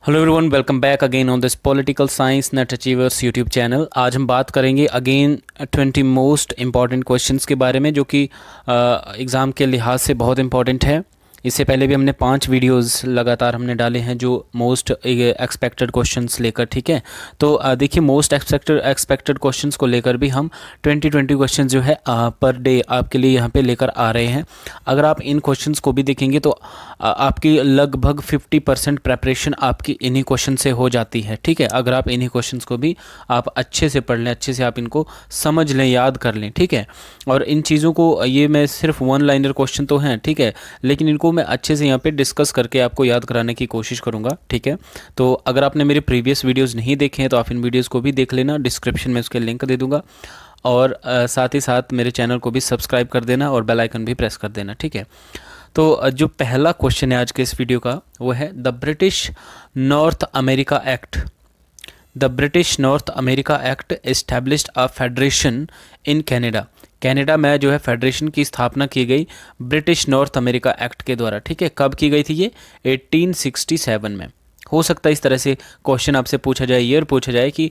Hello everyone, welcome back again on this political science net achievers YouTube channel. आज हम बात करेंगे again 20 most important questions के बारे में, जो कि एग्ज़ाम के लिहाज से बहुत इंपॉर्टेंट है। इससे पहले भी हमने 5 वीडियोस लगातार हमने डाले हैं जो मोस्ट एक्सपेक्टेड क्वेश्चंस लेकर, ठीक है। तो देखिए, मोस्ट एक्सपेक्टेड क्वेश्चंस को लेकर भी हम 20 क्वेश्चंस जो है पर डे आपके लिए यहाँ पे लेकर आ रहे हैं। अगर आप इन क्वेश्चंस को भी देखेंगे तो आपकी लगभग 50% प्रेपरेशन आपकी इन्हीं क्वेश्चन से हो जाती है, ठीक है। अगर आप इन्हीं क्वेश्चंस को भी आप अच्छे से पढ़ लें, अच्छे से आप इनको समझ लें, याद कर लें, ठीक है। और इन चीज़ों को, ये मैं सिर्फ वन लाइनर क्वेश्चन तो हैं, ठीक है, लेकिन इनको मैं अच्छे से यहाँ पे डिस्कस करके आपको याद कराने की कोशिश करूँगा, ठीक है। तो अगर आपने मेरे प्रीवियस वीडियोज़ नहीं देखे हैं तो आप इन वीडियोज़ को भी देख लेना, डिस्क्रिप्शन में उसके लिंक दे दूँगा। और साथ ही साथ मेरे चैनल को भी सब्सक्राइब कर देना और बेल आइकन भी प्रेस कर देना, ठीक है। तो जो पहला क्वेश्चन है आज के इस वीडियो का, वो है the British north America act. The British north America act established a federation in Canada. Canada में जो है फेडरेशन की स्थापना की गई ब्रिटिश नॉर्थ अमेरिका एक्ट के द्वारा, ठीक है। कब की गई थी ये? 1867 में। हो सकता है इस तरह से क्वेश्चन आपसे पूछा जाए, ईयर पूछा जाए कि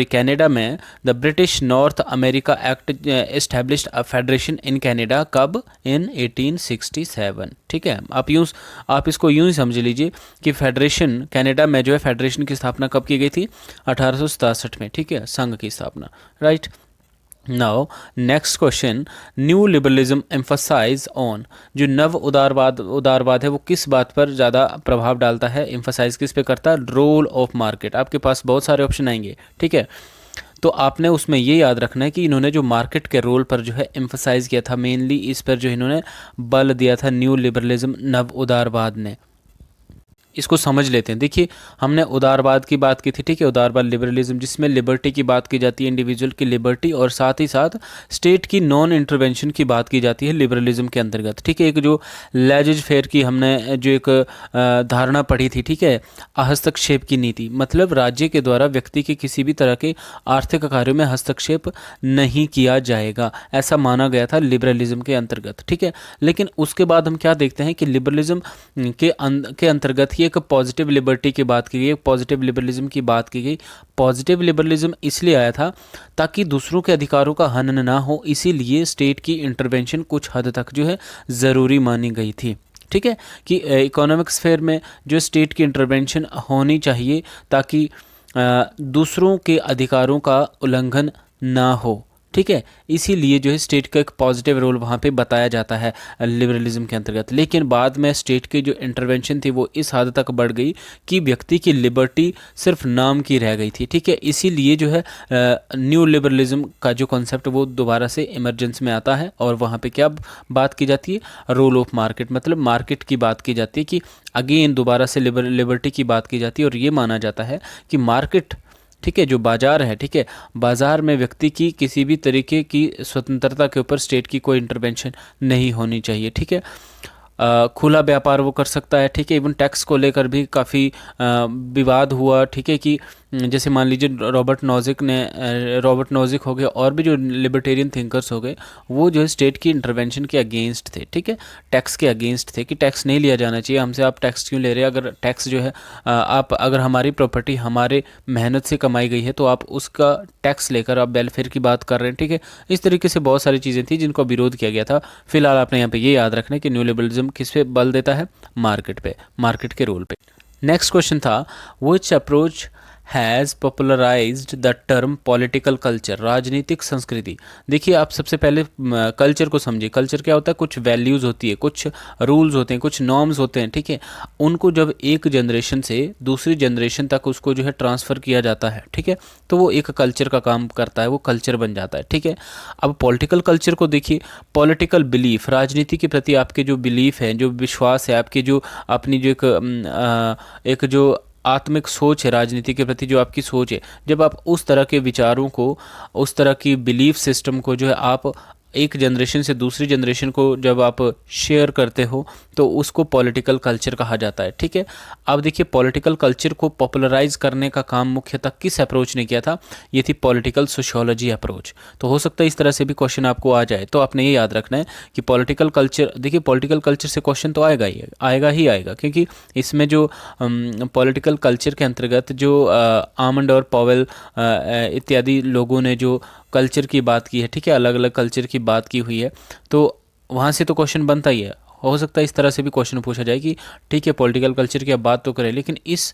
कनाडा में the British north America act established a federation in Canada कब? इन 1867, ठीक है। आप इसको यूं ही समझ लीजिए कि फेडरेशन कनाडा में जो है फेडरेशन की स्थापना कब की गई थी? 1867 में, ठीक है, संघ की स्थापना, right. Now next question, new liberalism emphasise on. जो नव उदारवाद है वो किस बात पर ज़्यादा प्रभाव डालता है, एम्फसाइज किस पे करता है? Role of market. आपके पास बहुत सारे ऑप्शन आएंगे, ठीक है। तो आपने उसमें ये याद रखना है कि इन्होंने जो मार्केट के रोल पर जो है एम्फसाइज किया था, मेनली इस पर जो इन्होंने बल दिया था न्यू लिबरलिज्म, नव उदारवाद ने। इसको समझ लेते हैं। देखिए, हमने उदारवाद की बात की थी, ठीक है, उदारवाद लिबरलिज्म, जिसमें लिबर्टी की बात की जाती है, इंडिविजुअल की लिबर्टी, और साथ ही साथ स्टेट की नॉन इंटरवेंशन की बात की जाती है लिबरलिज्म के अंतर्गत, ठीक है। एक जो लेजर फेयर की हमने जो एक धारणा पढ़ी थी, ठीक है, हस्तक्षेप की नीति, मतलब राज्य के द्वारा व्यक्ति के किसी भी तरह के आर्थिक कार्यों में हस्तक्षेप नहीं किया जाएगा, ऐसा माना गया था लिबरलिज्म के अंतर्गत, ठीक है। लेकिन उसके बाद हम क्या देखते हैं कि लिबरलिज्म के अंतर्गत ही एक पॉजिटिव लिबर्टी की बात की गई, एक पॉजिटिव लिबरलिज्म की बात की गई। पॉजिटिव लिबरलिज्म इसलिए आया था ताकि दूसरों के अधिकारों का हनन ना हो, इसीलिए स्टेट की इंटरवेंशन कुछ हद तक जो है ज़रूरी मानी गई थी, ठीक है। कि इकोनॉमिक स्फेयर में जो स्टेट की इंटरवेंशन होनी चाहिए ताकि दूसरों के अधिकारों का उल्लंघन ना हो, ठीक है। इसीलिए जो है स्टेट का एक पॉजिटिव रोल वहाँ पे बताया जाता है लिबरलिज्म के अंतर्गत। लेकिन बाद में स्टेट की जो इंटरवेंशन थी वो इस हद तक बढ़ गई कि व्यक्ति की लिबर्टी सिर्फ नाम की रह गई थी, ठीक है। इसीलिए जो है न्यू लिबरलिज्म का जो कॉन्सेप्ट वो दोबारा से इमरजेंस में आता है, और वहाँ पे क्या बात की जाती है? रोल ऑफ मार्केट, मतलब मार्केट की बात की जाती है, कि अगेन दोबारा से लिबर्टी की बात की जाती है। और ये माना जाता है कि मार्केट, ठीक है, जो बाजार है, ठीक है, बाजार में व्यक्ति की किसी भी तरीके की स्वतंत्रता के ऊपर स्टेट की कोई इंटरवेंशन नहीं होनी चाहिए, ठीक है। खुला व्यापार वो कर सकता है, ठीक है। इवन टैक्स को लेकर भी काफ़ी विवाद हुआ, ठीक है, कि जैसे मान लीजिए रॉबर्ट नोजिक हो गए, और भी जो लिबर्टेरियन थिंकर्स हो गए, वो जो है स्टेट की इंटरवेंशन के अगेंस्ट थे, ठीक है, टैक्स के अगेंस्ट थे, कि टैक्स नहीं लिया जाना चाहिए हमसे, आप टैक्स क्यों ले रहे हैं? अगर टैक्स जो है अगर हमारी प्रॉपर्टी हमारे मेहनत से कमाई गई है तो आप उसका टैक्स लेकर आप वेलफेयर की बात कर रहे हैं, ठीक है। इस तरीके से बहुत सारी चीज़ें थी जिनको विरोध किया गया था। फिलहाल आपने यहाँ पे ये याद रखना है कि न्यू लिबरलिज्म किस पे बल देता है? मार्केट पे, मार्केट के रोल पे। नेक्स्ट क्वेश्चन था, which approach has popularized the term political culture. राजनीतिक संस्कृति। देखिए, आप सबसे पहले कल्चर को समझिए। कल्चर क्या होता है? कुछ वैल्यूज़ होती है, कुछ रूल्स होते हैं, कुछ नॉर्म्स होते हैं, ठीक है। उनको जब एक जनरेशन से दूसरी जनरेशन तक उसको जो है ट्रांसफ़र किया जाता है, ठीक है, तो वो एक कल्चर का काम करता है, वो कल्चर बन जाता है, ठीक है। अब पॉलिटिकल कल्चर को देखिए, पॉलिटिकल बिलीफ, राजनीति के प्रति आपके जो बिलीफ है, जो विश्वास है, आपकी जो अपनी जो एक जो आत्मिक सोच है राजनीति के प्रति, जो आपकी सोच है, जब आप उस तरह के विचारों को, उस तरह की बिलीफ सिस्टम को जो है आप एक जनरेशन से दूसरी जनरेशन को जब आप शेयर करते हो तो उसको पॉलिटिकल कल्चर कहा जाता है। ठीक है, अब देखिए पॉलिटिकल कल्चर को पॉपुलराइज करने का काम मुख्यतः किस अप्रोच ने किया था, ये थी पॉलिटिकल सोशियोलॉजी अप्रोच। तो हो सकता है इस तरह से भी क्वेश्चन आपको आ जाए, तो आपने ये याद रखना है कि पॉलिटिकल कल्चर, देखिए पॉलिटिकल कल्चर से क्वेश्चन तो आएगा ही आएगा, क्योंकि इसमें जो पॉलिटिकल कल्चर के अंतर्गत जो आमंड और पॉवेल इत्यादि लोगों ने जो कल्चर की बात की है, ठीक है, अलग अलग कल्चर की बात की हुई है, तो वहाँ से तो क्वेश्चन बनता ही है। हो सकता है इस तरह से भी क्वेश्चन पूछा जाए कि ठीक है पॉलिटिकल कल्चर की अब बात तो करें, लेकिन इस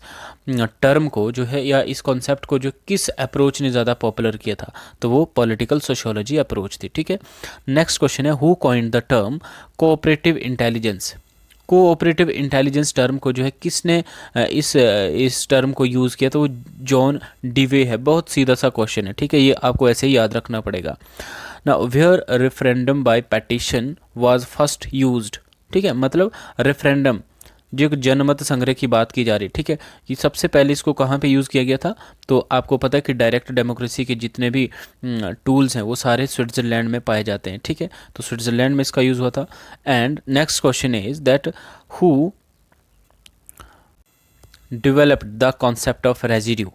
टर्म को जो है या इस कॉन्सेप्ट को जो किस अप्रोच ने ज़्यादा पॉपुलर किया था, तो वो पॉलिटिकल सोशियोलॉजी अप्रोच थी। ठीक है, नेक्स्ट क्वेश्चन है who coined the term cooperative intelligence. Cooperative intelligence term को जो है किसने इस टर्म को यूज़ किया, तो वो जॉन डिवे है। बहुत सीधा सा क्वेश्चन है, ठीक है, ये आपको ऐसे ही याद रखना पड़ेगा ना। Where referendum by petition was first used, ठीक है, मतलब रेफरेंडम जो एक जनमत संग्रह की बात की जा रही है, ठीक है, कि सबसे पहले इसको कहाँ पे यूज़ किया गया था, तो आपको पता है कि डायरेक्ट डेमोक्रेसी के जितने भी टूल्स हैं वो सारे स्विट्ज़रलैंड में पाए जाते हैं। ठीक है, तो स्विट्ज़रलैंड में इसका यूज़ हुआ था। And next question is that who developed the concept of residue.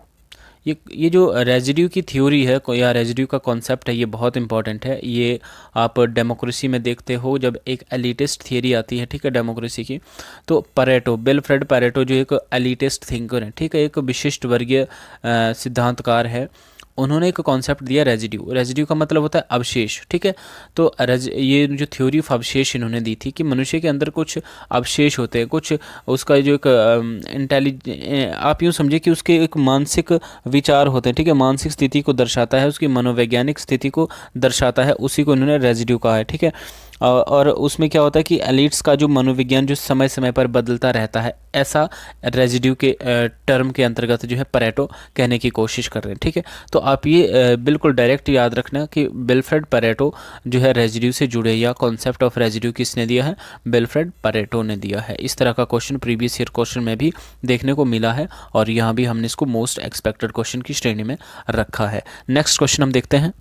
ये जो रेजिड्यू की थ्योरी है या रेजिड्यू का कॉन्सेप्ट है, ये बहुत इंपॉर्टेंट है। ये आप डेमोक्रेसी में देखते हो जब एक एलिटिस्ट थियरी आती है, ठीक है, डेमोक्रेसी की, तो पैरेटो, विल्फ्रेड पैरेटो जो एक एलिटिस्ट थिंकर है, ठीक है, एक विशिष्ट वर्गीय सिद्धांतकार है, उन्होंने एक कॉन्सेप्ट दिया रेजिड्यू। रेजिड्यू का मतलब होता है अवशेष। ठीक है, तो ये जो थ्योरी ऑफ अवशेष इन्होंने दी थी कि मनुष्य के अंदर कुछ अवशेष होते हैं, कुछ उसका जो एक आप यूँ समझिए कि उसके एक मानसिक विचार होते हैं, ठीक है, मानसिक स्थिति को दर्शाता है, उसकी मनोवैज्ञानिक स्थिति को दर्शाता है, उसी को इन्होंने रेजिड्यू कहा है। ठीक है, और उसमें क्या होता है कि एलिट्स का जो मनोविज्ञान जो समय समय पर बदलता रहता है, ऐसा रेजिड्यू के टर्म के अंतर्गत जो है पैरेटो कहने की कोशिश कर रहे हैं। ठीक है, तो आप ये बिल्कुल डायरेक्ट याद रखना कि विल्फ्रेड पैरेटो जो है रेजिड्यू से जुड़े, या कॉन्सेप्ट ऑफ रेजिड्यू किसने दिया है, विल्फ्रेड पैरेटो ने दिया है। इस तरह का क्वेश्चन प्रीवियस ईयर क्वेश्चन में भी देखने को मिला है और यहाँ भी हमने इसको मोस्ट एक्सपेक्टेड क्वेश्चन की श्रेणी में रखा है। नेक्स्ट क्वेश्चन हम देखते हैं।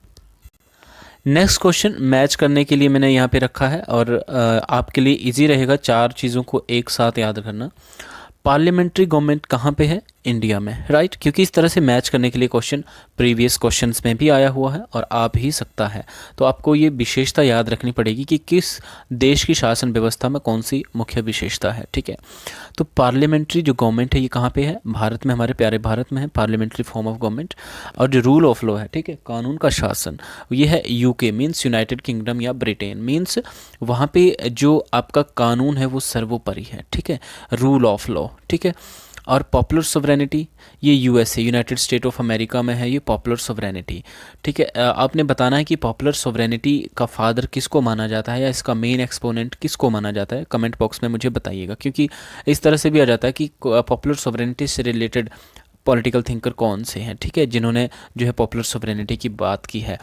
नेक्स्ट क्वेश्चन मैच करने के लिए मैंने यहाँ पे रखा है और आपके लिए इजी रहेगा चार चीज़ों को एक साथ याद रखना। पार्लियामेंट्री गवर्नमेंट कहाँ पे है, इंडिया में, राइट, क्योंकि इस तरह से मैच करने के लिए क्वेश्चन प्रीवियस क्वेश्चंस में भी आया हुआ है और आ भी सकता है। तो आपको ये विशेषता याद रखनी पड़ेगी कि किस देश की शासन व्यवस्था में कौन सी मुख्य विशेषता है। ठीक है, तो पार्लियामेंट्री जो गवर्नमेंट है ये कहाँ पे है, भारत में, हमारे प्यारे भारत में है पार्लियामेंट्री फॉर्म ऑफ गवर्नमेंट। और जो रूल ऑफ लॉ है, ठीक है, कानून का शासन, ये है यूके मीन्स यूनाइटेड किंगडम या ब्रिटेन, मीन्स वहाँ पे जो आपका कानून है वो सर्वोपरि है। ठीक है, रूल ऑफ लॉ। ठीक है, और पॉपुलर सोवरेनिटी ये USA, United state of America में है ये पॉपुलर सोवरेनिटी। ठीक है, आपने बताना है कि पॉपुलर सोवरेनिटी का फादर किसको माना जाता है या इसका मेन एक्सपोनेंट किसको माना जाता है, कमेंट बॉक्स में मुझे बताइएगा, क्योंकि इस तरह से भी आ जाता है कि पॉपुलर सोवरेनिटी से रिलेटेड पॉलिटिकल थिंकर कौन से हैं, ठीक है, जिन्होंने जो है पॉपुलर सोवरेनिटी की बात की है।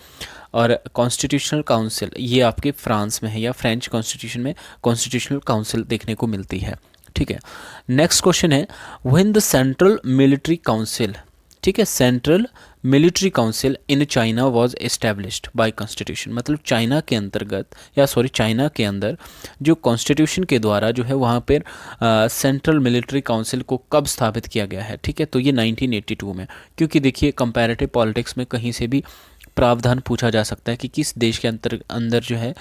और कॉन्स्टिट्यूशनल काउंसिल ये आपके फ्रांस में है या फ्रेंच कॉन्स्टिट्यूशन में कॉन्स्टिट्यूशनल काउंसिल देखने को मिलती है। ठीक है, नेक्स्ट क्वेश्चन है when the central military council, ठीक है, central military council in China was established bye constitution, मतलब चाइना के अंतर्गत या चाइना के अंदर जो कॉन्स्टिट्यूशन के द्वारा जो है वहाँ पर सेंट्रल मिलिट्री काउंसिल को कब स्थापित किया गया है। ठीक है, तो ये 1982 में, क्योंकि देखिए कंपैरेटिव पॉलिटिक्स में कहीं से भी प्रावधान पूछा जा सकता है कि किस देश के अंदर जो है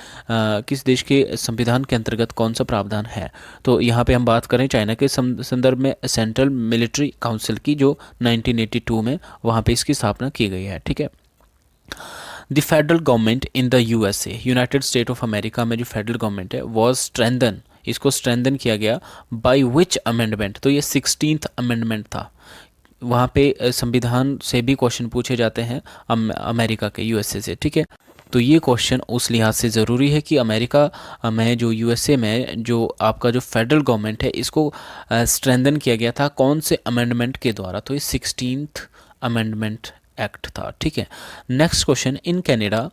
किस देश के संविधान के अंतर्गत कौन सा प्रावधान है। तो यहाँ पे हम बात करें चाइना के संदर्भ में सेंट्रल मिलिट्री काउंसिल की, जो 1982 में वहाँ पे इसकी स्थापना की गई है। ठीक है, the federal government in the USA, United state of America में जो फेडरल गवर्नमेंट है वॉज स्ट्रेंथन, इसको स्ट्रेंथन किया गया बाय विच अमेंडमेंट, तो ये 16th अमेंडमेंट था। वहाँ पे संविधान से भी क्वेश्चन पूछे जाते हैं अमेरिका के, यूएसए से। ठीक है, तो ये क्वेश्चन उस लिहाज से ज़रूरी है कि अमेरिका में जो यूएसए में जो आपका जो फेडरल गवर्नमेंट है इसको स्ट्रेंथन किया गया था कौन से अमेंडमेंट के द्वारा, तो ये 16th अमेंडमेंट एक्ट था। ठीक है, next question, in Canada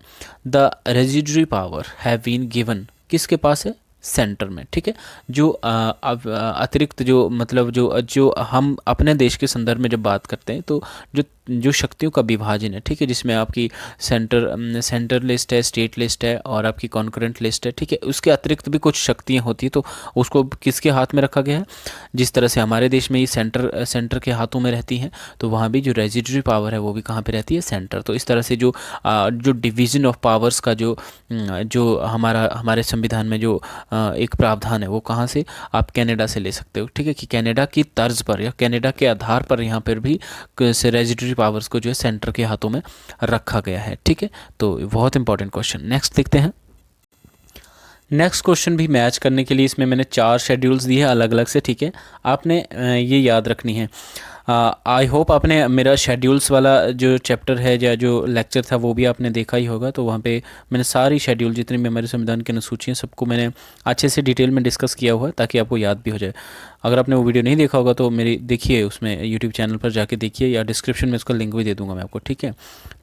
the residuary power have been given, किसके पास है, सेंटर में। ठीक है, जो अतिरिक्त जो मतलब जो हम अपने देश के संदर्भ में जब बात करते हैं तो जो जो शक्तियों का विभाजन है, ठीक है, जिसमें आपकी सेंटर लिस्ट है, स्टेट लिस्ट है और आपकी कॉन्करेंट लिस्ट है, ठीक है, उसके अतिरिक्त भी कुछ शक्तियाँ होती हैं, तो उसको किसके हाथ में रखा गया है? जिस तरह से हमारे देश में ये सेंटर के हाथों में रहती हैं, तो वहाँ भी जो रेजिडरी पावर है वो भी कहाँ पे रहती है? सेंटर। तो इस तरह से जो डिवीज़न ऑफ पावर्स का जो हमारे संविधान में जो एक प्रावधान है वो कहाँ से? आप कनाडा से ले सकते हो, ठीक है, कि कनाडा की तर्ज पर या कनाडा के आधार पर यहाँ पर भी रेजिडरी पावर्स को जो है सेंटर के हाथों में रखा गया है, ठीक है। तो बहुत इंपॉर्टेंट क्वेश्चन। नेक्स्ट देखते हैं। नेक्स्ट क्वेश्चन भी मैच करने के लिए इसमें मैंने 4 शेड्यूल्स दिए हैं अलग अलग से, ठीक है, आपने ये याद रखनी है। आई होप आपने मेरा शेड्यूल्स वाला जो चैप्टर है या जो लेक्चर था वो भी आपने देखा ही होगा। तो वहाँ पे मैंने सारी शेड्यूल जितनी भी हमारे संविधान की अनुसूची हैं सबको मैंने अच्छे से डिटेल में डिस्कस किया हुआ है ताकि आपको याद भी हो जाए। अगर आपने वो वीडियो नहीं देखा होगा तो मेरी देखिए, उसमें यूट्यूब चैनल पर जाके देखिए या डिस्क्रिप्शन में उसका लिंक भी दे दूंगा मैं आपको, ठीक है।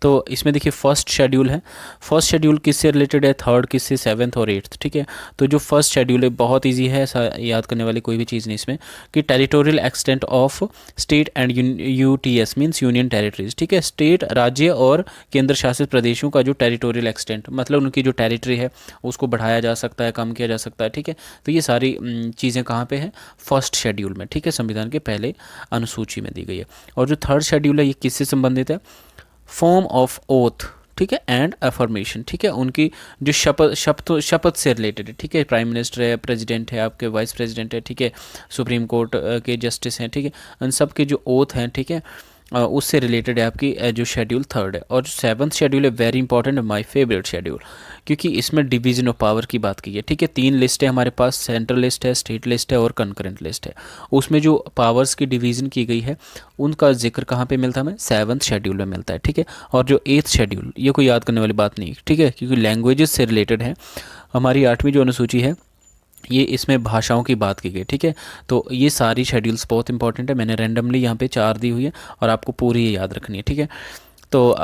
तो इसमें देखिए फर्स्ट शेड्यूल है। फर्स्ट शेड्यूल किससे रिलेटेड है? थर्ड किससे? 7th और 8th, ठीक है। तो जो फर्स्ट शेड्यूल है बहुत ईजी है, ऐसा याद करने वाली कोई भी चीज़ नहीं इसमें, कि territorial extent of state and UTS means union territories, ठीक है। स्टेट, राज्य और केंद्र शासित प्रदेशों का जो टेरिटोरियल एक्सटेंट मतलब उनकी जो टेरिटरी है उसको बढ़ाया जा सकता है, कम किया जा सकता है, ठीक है। तो ये सारी चीज़ें कहाँ पे हैं? फर्स्ट शेड्यूल में, ठीक है, संविधान के पहले अनुसूची में दी गई है। और जो थर्ड शेड्यूल है ये किससे संबंधित है? फॉर्म ऑफ ओथ, ठीक है, एंड अफर्मेशन, ठीक है, उनकी जो शपथ से रिलेटेड है, ठीक है। प्राइम मिनिस्टर है, प्रेसिडेंट है, आपके वाइस प्रेसिडेंट है, ठीक है, सुप्रीम कोर्ट के जस्टिस हैं, ठीक है, उन सब के जो ओथ हैं, ठीक है, उससे रिलेटेड है आपकी जो शेड्यूल थर्ड है। और जो 7th शेड्यूल है very important, my favourite schedule, क्योंकि इसमें डिवीजन ऑफ पावर की बात की है, ठीक है। 3 लिस्ट है हमारे पास, सेंट्रल लिस्ट है, स्टेट लिस्ट है और कंकरेंट लिस्ट है। उसमें जो पावर्स की डिवीज़न की गई है उनका जिक्र कहाँ पे मिलता है हमें? 7th शेड्यूल में मिलता है, ठीक है। और जो 8th शेड्यूल, ये कोई याद करने वाली बात नहीं, ठीक है, क्योंकि लैंग्वेजेस से रिलेटेड है। हमारी 8वीं जो अनुसूची है ये इसमें भाषाओं की बात की गई, ठीक है। तो ये सारी शेड्यूल्स बहुत इंपॉर्टेंट है, मैंने रैंडमली यहाँ पे 4 दी हुई है और आपको पूरी ये याद रखनी है, ठीक है। तो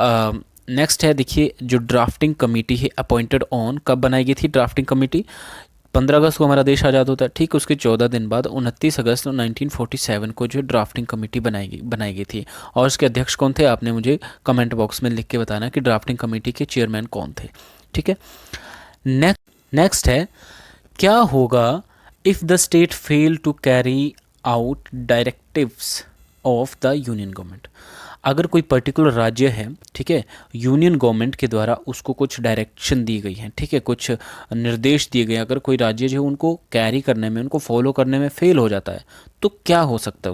नेक्स्ट है, देखिए, जो ड्राफ्टिंग कमेटी है अपॉइंटेड ऑन, कब बनाई गई थी ड्राफ्टिंग कमेटी? 15 अगस्त को हमारा देश आज़ाद होता है, ठीक, उसके 14 दिन बाद 29 अगस्त 1947 को जो ड्राफ्टिंग कमेटी बनाई गई थी। और उसके अध्यक्ष कौन थे? आपने मुझे कमेंट बॉक्स में लिख के बताना कि ड्राफ्टिंग कमेटी के चेयरमैन कौन थे, ठीक है। नेक्स्ट है, क्या होगा if the state fail to carry out directives of the union government? अगर कोई पर्टिकुलर राज्य है, ठीक है, यूनियन गवर्नमेंट के द्वारा उसको कुछ डायरेक्शन दी गई है, ठीक है, कुछ निर्देश दिए गए, अगर कोई राज्य जो उनको कैरी करने में, उनको फॉलो करने में फेल हो जाता है तो क्या हो सकता है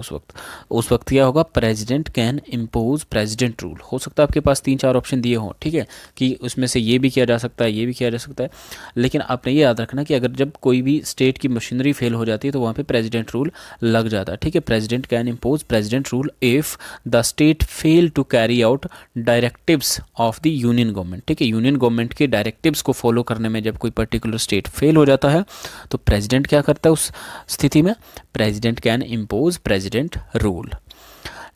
उस वक्त क्या होगा? President can impose president rule. हो सकता है आपके पास 3-4 ऑप्शन दिए हों, ठीक है, कि उसमें से ये भी किया जा सकता है, ये भी किया जा सकता है, लेकिन आपने ये याद रखना कि अगर जब कोई भी स्टेट की मशीनरी फेल हो जाती है तो वहाँ पे प्रेसिडेंट रूल लग जाता है, ठीक है। President can impose president rule if the state fail to carry out directives of the union government, ठीक है। यूनियन गवर्नमेंट के डायरेक्टिव्स को फॉलो करने में जब कोई पर्टिकुलर स्टेट फेल हो जाता है तो प्रेसिडेंट क्या करता है उस स्थिति में? President can impose president rule।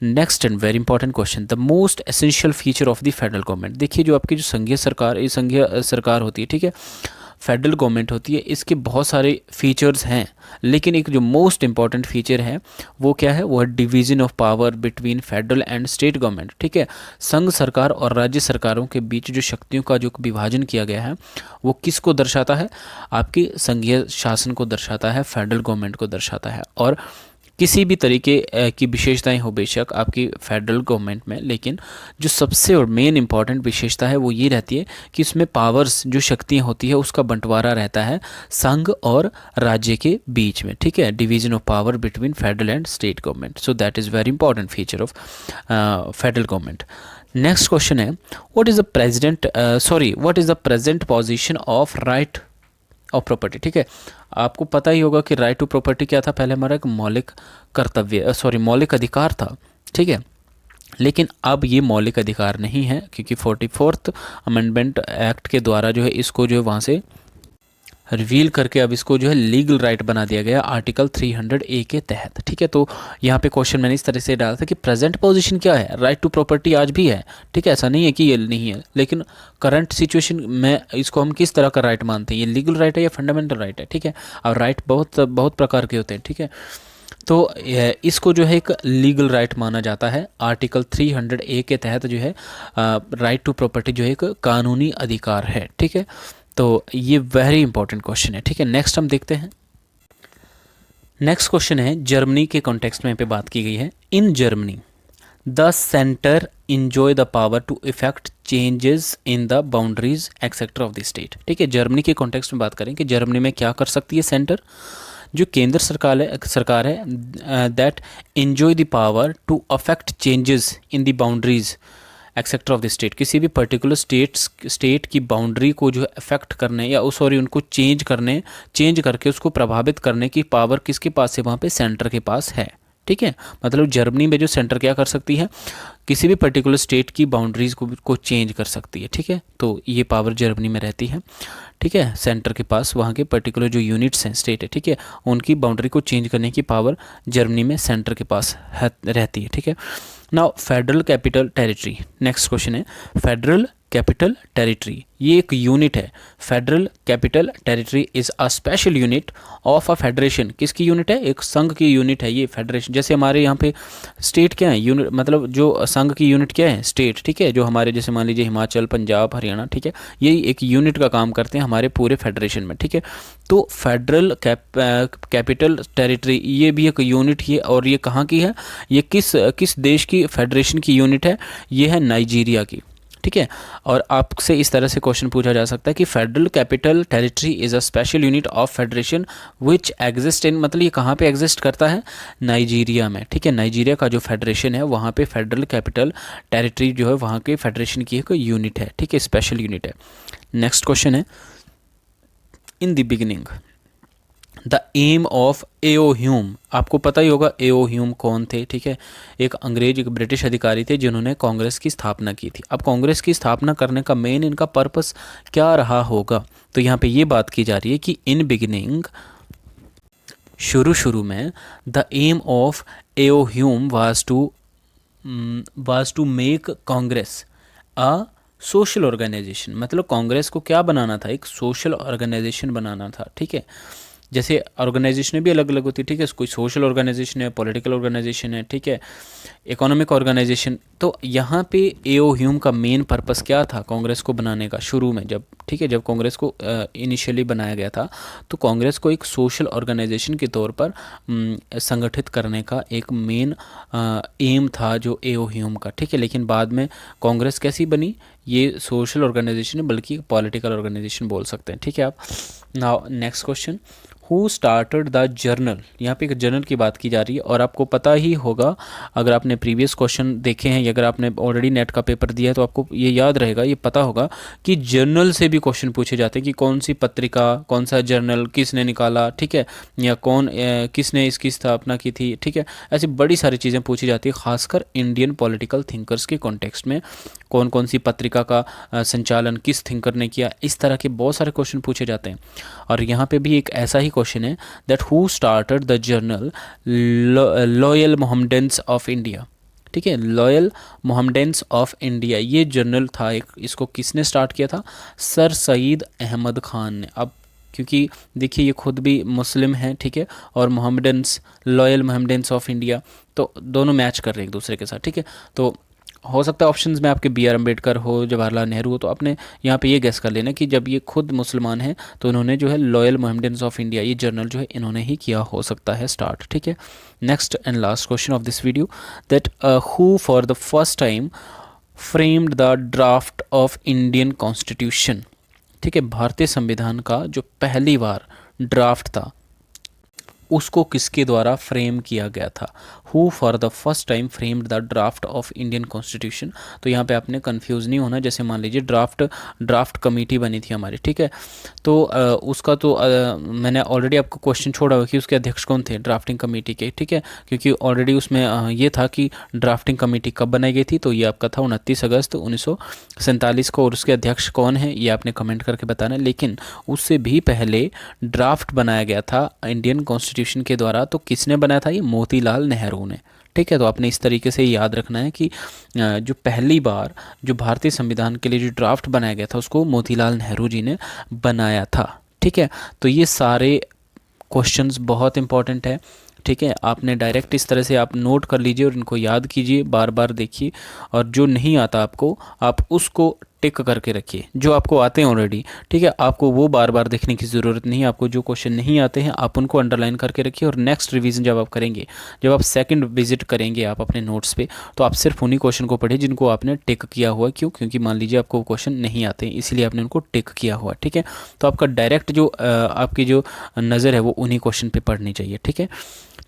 Next and very important question, the most essential feature of the federal government. देखिए, जो आपकी जो संघीय सरकार होती है, ठीक है, फेडरल गवर्नमेंट होती है, इसके बहुत सारे फीचर्स हैं, लेकिन एक जो मोस्ट इंपॉर्टेंट फीचर है वो क्या है? वो है division of power between federal and state government, ठीक है। संघ सरकार और राज्य सरकारों के बीच जो शक्तियों का जो विभाजन किया गया है वो किसको दर्शाता है? आपकी संघीय शासन को दर्शाता है, फेडरल गवर्नमेंट को दर्शाता है। और किसी भी तरीके की विशेषताएं हो बेशक आपकी फेडरल गवर्नमेंट में, लेकिन जो सबसे और मेन इंपॉर्टेंट विशेषता है वो ये रहती है कि इसमें पावर्स, जो शक्तियां होती है, उसका बंटवारा रहता है संघ और राज्य के बीच में, ठीक है। Division of power between federal and state government, so that is very important feature of federal government. Next question है, what is the present position of right of property, ठीक है। आपको पता ही होगा कि राइट टू प्रॉपर्टी क्या था? पहले हमारा एक मौलिक अधिकार था, ठीक है, लेकिन अब ये मौलिक अधिकार नहीं है क्योंकि 44th अमेंडमेंट एक्ट के द्वारा जो है इसको जो है वहाँ से रिवील करके अब इसको जो है लीगल राइट बना दिया गया आर्टिकल 300A के तहत, ठीक है। तो यहाँ पे क्वेश्चन मैंने इस तरह से डाला था कि प्रेजेंट पोजीशन क्या है? राइट टू प्रॉपर्टी आज भी है, ठीक है, ऐसा नहीं है कि ये नहीं है, लेकिन करंट सिचुएशन में इसको हम किस तरह का राइट मानते हैं? ये लीगल राइट है या फंडामेंटल राइट है, ठीक है। और राइट बहुत प्रकार के होते हैं, ठीक है। तो इसको जो है एक लीगल राइट माना जाता है। आर्टिकल 300A के तहत जो है राइट टू प्रॉपर्टी जो है एक कानूनी अधिकार है। ठीक है, तो ये वेरी इंपॉर्टेंट क्वेश्चन है। ठीक है, नेक्स्ट हम देखते हैं। नेक्स्ट क्वेश्चन है, जर्मनी के कॉन्टेक्स्ट में पे बात की गई है। In Germany the centre enjoy the power to effect changes in the boundaries etcetera of the state. ठीक है, जर्मनी के कॉन्टेक्स्ट में बात करें कि जर्मनी में क्या कर सकती है सेंटर, जो केंद्र सरकार है that enjoy the power to affect changes in the boundaries etcetera of the state. किसी भी पर्टिकुलर स्टेट की बाउंड्री को जो है अफेक्ट करने या सॉरी उनको चेंज करके उसको प्रभावित करने की पावर किसके पास है, वहाँ पे सेंटर के पास है। ठीक है, मतलब जर्मनी में जो सेंटर क्या कर सकती है, किसी भी पर्टिकुलर स्टेट की बाउंड्रीज को चेंज कर सकती है। ठीक है, तो ये पावर जर्मनी में रहती है। ठीक है, सेंटर के पास वहाँ के पर्टिकुलर जो यूनिट्स हैं स्टेट है, ठीक है, उनकी बाउंड्री को चेंज करने की पावर जर्मनी में सेंटर के पास रहती है। ठीक है, now federal capital territory. Next question है, फेडरल कैपिटल टेरिटरी ये एक यूनिट है। Federal capital territory is a special unit of a federation. किसकी यूनिट है, एक संघ की यूनिट है ये फेडरेशन। जैसे हमारे यहाँ पे स्टेट क्या है, यूनिट मतलब जो संघ की यूनिट क्या है, स्टेट। ठीक है, जो हमारे जैसे मान लीजिए हिमाचल, पंजाब, हरियाणा, ठीक है, ये एक यूनिट का काम करते हैं हमारे पूरे फेडरेशन में। ठीक है, तो फेडरल कैपिटल टेरिटरी ये भी एक यूनिट ही है। और ये कहाँ की है, ये किस देश की फेडरेशन की यूनिट है, ये है नाइजीरिया की। ठीक है, और आपसे इस तरह से क्वेश्चन पूछा जा सकता है कि federal capital territory is a special unit of federation which exist in, मतलब ये कहाँ पे एग्जिस्ट करता है, नाइजीरिया में। ठीक है, नाइजीरिया का जो फेडरेशन है वहाँ पे फेडरल कैपिटल टेरिटरी जो है वहाँ के फेडरेशन की एक यूनिट है। ठीक है, स्पेशल यूनिट है। नेक्स्ट क्वेश्चन है, in the beginning the aim of AO O. आपको पता ही होगा एओ ह्यूम कौन थे। ठीक है, एक अंग्रेज, एक ब्रिटिश अधिकारी थे जिन्होंने कांग्रेस की स्थापना की थी। अब कांग्रेस की स्थापना करने का मेन इनका पर्पस क्या रहा होगा, तो यहाँ पे ये बात की जा रही है कि इन बिगिनिंग, शुरू में, the aim of AO Hume was to make Congress a social organisation. मतलब कांग्रेस को क्या बनाना था, एक सोशल ऑर्गेनाइजेशन बनाना था। ठीक है, जैसे ऑर्गेनाइजेशन भी अलग अलग होती है। ठीक है, कोई सोशल ऑर्गेनाइजेशन है, पॉलिटिकल ऑर्गेनाइजेशन है, ठीक है, इकोनॉमिक ऑर्गेनाइजेशन। तो यहाँ पे एओ ह्यूम का मेन पर्पस क्या था कांग्रेस को बनाने का, शुरू में जब, ठीक है, जब कांग्रेस को इनिशियली बनाया गया था तो कांग्रेस को एक सोशल ऑर्गेनाइजेशन के तौर पर संगठित करने का एक मेन एम था जो एओ ह्यूम का। ठीक है, लेकिन बाद में कांग्रेस कैसी बनी, ये सोशल ऑर्गेनाइजेशन है बल्कि पॉलिटिकल ऑर्गेनाइजेशन बोल सकते हैं। ठीक है, आप now next question, who started the journal. यहाँ पे एक जर्नल की बात की जा रही है और आपको पता ही होगा, अगर आपने प्रीवियस क्वेश्चन देखे हैं या अगर आपने ऑलरेडी नेट का पेपर दिया है तो आपको ये याद रहेगा, ये पता होगा कि जर्नल से भी क्वेश्चन पूछे जाते हैं कि कौन सी पत्रिका, कौन सा जर्नल किसने निकाला। ठीक है, या किसने इसकी स्थापना की थी। ठीक है, ऐसी बड़ी सारी चीज़ें पूछी जाती है, खासकर इंडियन पॉलिटिकल थिंकर्स के कॉन्टेक्स्ट में। कौन कौन सी पत्रिका का संचालन किस थिंकर ने किया, इस तरह के बहुत सारे क्वेश्चन पूछे जाते हैं। और यहाँ पे भी एक ऐसा ही क्वेश्चन है that who started the journal loyal Mohammedans of India. ठीक है, लॉयल मोहम्मडन्स ऑफ इंडिया ये जर्नल था एक, इसको किसने स्टार्ट किया था, सर सईद अहमद खान ने। अब क्योंकि देखिए ये खुद भी मुस्लिम हैं, ठीक है, और Mohammedans, loyal Mohammedans of India, तो दोनों मैच कर रहे हैं एक दूसरे के साथ। ठीक है, तो हो सकता है ऑप्शंस में आपके बी आर अम्बेडकर हो, जवाहरलाल नेहरू हो, तो आपने यहाँ पे ये गेस कर लेना कि जब ये खुद मुसलमान हैं तो इन्होंने जो है लॉयल मोहम्मडन्स ऑफ इंडिया ये जर्नल जो है इन्होंने ही किया हो सकता है स्टार्ट। ठीक है, next and last question of this video, that who for the first time framed the draft of Indian constitution. ठीक है, भारतीय संविधान का जो पहली बार ड्राफ्ट था उसको किसके द्वारा फ्रेम किया गया था, who for the first time framed the draft of Indian constitution. तो यहाँ पे आपने कंफ्यूज नहीं होना, जैसे मान लीजिए ड्राफ्ट कमेटी बनी थी हमारी। ठीक है, तो उसका तो मैंने ऑलरेडी आपको क्वेश्चन छोड़ा हुआ कि उसके अध्यक्ष कौन थे ड्राफ्टिंग कमेटी के। ठीक है, क्योंकि ऑलरेडी उसमें ये था कि ड्राफ्टिंग कमेटी कब बनाई गई थी, तो ये आपका था 29 अगस्त 1947 को, और उसके अध्यक्ष कौन है ये आपने कमेंट करके बताना। लेकिन उससे भी पहले ड्राफ्ट बनाया गया था इंडियन कॉन्स्टिट्यूशन के द्वारा, तो किसने बनाया था, ये मोतीलाल नेहरू ने। ठीक है, तो आपने इस तरीके से याद रखना है कि जो पहली बार जो भारतीय संविधान के लिए जो ड्राफ्ट बनाया गया था उसको मोतीलाल नेहरू जी ने बनाया था। ठीक है, तो ये सारे क्वेश्चंस बहुत इंपॉर्टेंट है। ठीक है। आपने डायरेक्ट इस तरह से आप नोट कर लीजिए और इनको याद कीजिए, बार बार देखिए, और जो नहीं आता आपको आप उसको टिक करके रखिए। जो आपको आते हैं ऑलरेडी, ठीक है, आपको वो बार बार देखने की ज़रूरत नहीं है। आपको जो क्वेश्चन नहीं आते हैं आप उनको अंडरलाइन करके रखिए, और नेक्स्ट रिवीजन जब आप करेंगे, जब आप सेकंड विजिट करेंगे आप अपने नोट्स पे, तो आप सिर्फ उन्हीं क्वेश्चन को पढ़िए जिनको आपने टिक किया हुआ है। क्यों? क्योंकि मान लीजिए आपको क्वेश्चन नहीं आते हैं, इसीलिए आपने उनको टिक किया हुआ है, ठीक है। तो आपका डायरेक्ट जो आपकी जो नज़र है वो उन्हीं क्वेश्चन पे पढ़नी चाहिए, ठीक है।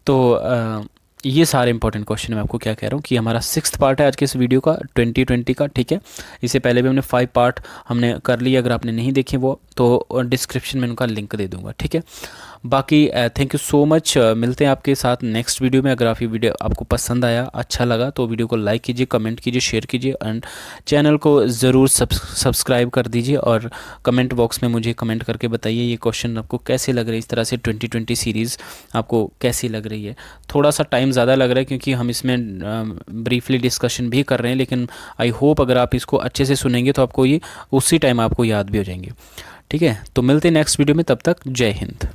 तो ये सारे इंपॉर्टेंट क्वेश्चन मैं आपको क्या कह रहा हूँ कि हमारा 6th पार्ट है आज के इस वीडियो का 2020 का, ठीक है। इससे पहले भी हमने 5 पार्ट हमने कर लिए, अगर आपने नहीं देखे वो तो डिस्क्रिप्शन में उनका लिंक दे दूंगा, ठीक है। बाकी थैंक यू सो मच, मिलते हैं आपके साथ नेक्स्ट वीडियो में। अगर आप ये वीडियो आपको पसंद आया, अच्छा लगा, तो वीडियो को लाइक कीजिए, कमेंट कीजिए, शेयर कीजिए, एंड चैनल को ज़रूर सब्सक्राइब कर दीजिए। और कमेंट बॉक्स में मुझे कमेंट करके बताइए ये क्वेश्चन आपको कैसे लग रहे हैं, इस तरह से 2020 सीरीज़ आपको कैसी लग रही है। थोड़ा सा टाइम ज़्यादा लग रहा है क्योंकि हम इसमें ब्रीफली डिस्कशन भी कर रहे हैं, लेकिन आई होप अगर आप इसको अच्छे से सुनेंगे तो आपको ये उसी टाइम आपको याद भी हो जाएंगे, ठीक है। तो मिलते हैं नेक्स्ट वीडियो में, तब तक जय हिंद।